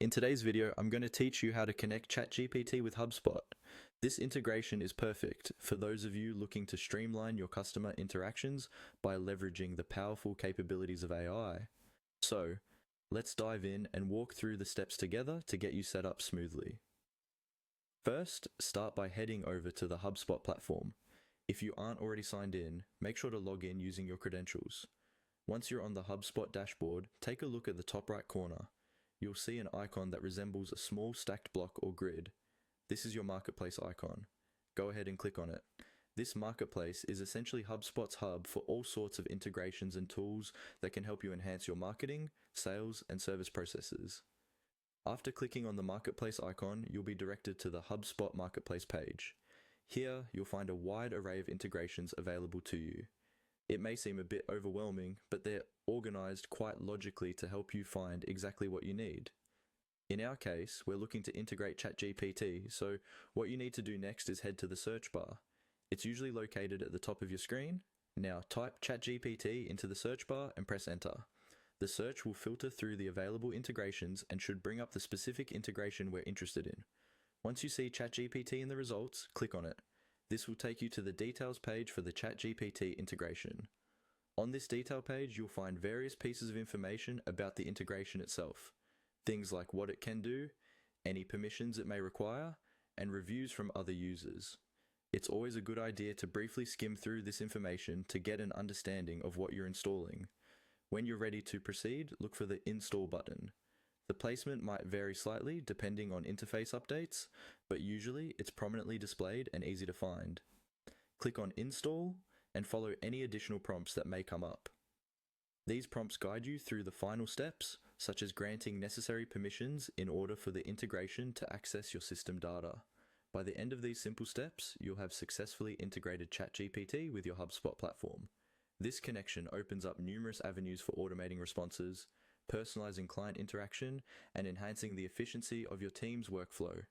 In today's video, I'm going to teach you how to connect ChatGPT with HubSpot. This integration is perfect for those of you looking to streamline your customer interactions by leveraging the powerful capabilities of AI. So, let's dive in and walk through the steps together to get you set up smoothly. First, start by heading over to the HubSpot platform. If you aren't already signed in, make sure to log in using your credentials. Once you're on the HubSpot dashboard, take a look at the top right corner. You'll see an icon that resembles a small stacked block or grid. This is your marketplace icon. Go ahead and click on it. This marketplace is essentially HubSpot's hub for all sorts of integrations and tools that can help you enhance your marketing, sales, and service processes. After clicking on the marketplace icon, you'll be directed to the HubSpot marketplace page. Here, you'll find a wide array of integrations available to you. It may seem a bit overwhelming, but they're organized quite logically to help you find exactly what you need. In our case, we're looking to integrate ChatGPT, so what you need to do next is head to the search bar. It's usually located at the top of your screen. Now type ChatGPT into the search bar and press enter. The search will filter through the available integrations and should bring up the specific integration we're interested in. Once you see ChatGPT in the results, click on it. This will take you to the details page for the ChatGPT integration. On this detail page, you'll find various pieces of information about the integration itself. Things like what it can do, any permissions it may require, and reviews from other users. It's always a good idea to briefly skim through this information to get an understanding of what you're installing. When you're ready to proceed, look for the Install button. The placement might vary slightly depending on interface updates, but usually it's prominently displayed and easy to find. Click on Install and follow any additional prompts that may come up. These prompts guide you through the final steps, such as granting necessary permissions in order for the integration to access your system data. By the end of these simple steps, you'll have successfully integrated ChatGPT with your HubSpot platform. This connection opens up numerous avenues for automating responses, personalizing client interaction, and enhancing the efficiency of your team's workflow.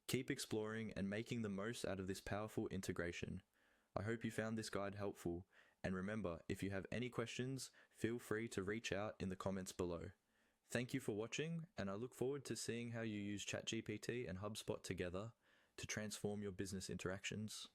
Keep exploring and making the most out of this powerful integration. I hope you found this guide helpful, and remember, if you have any questions, feel free to reach out in the comments below. Thank you for watching, and I look forward to seeing how you use ChatGPT and HubSpot together to transform your business interactions.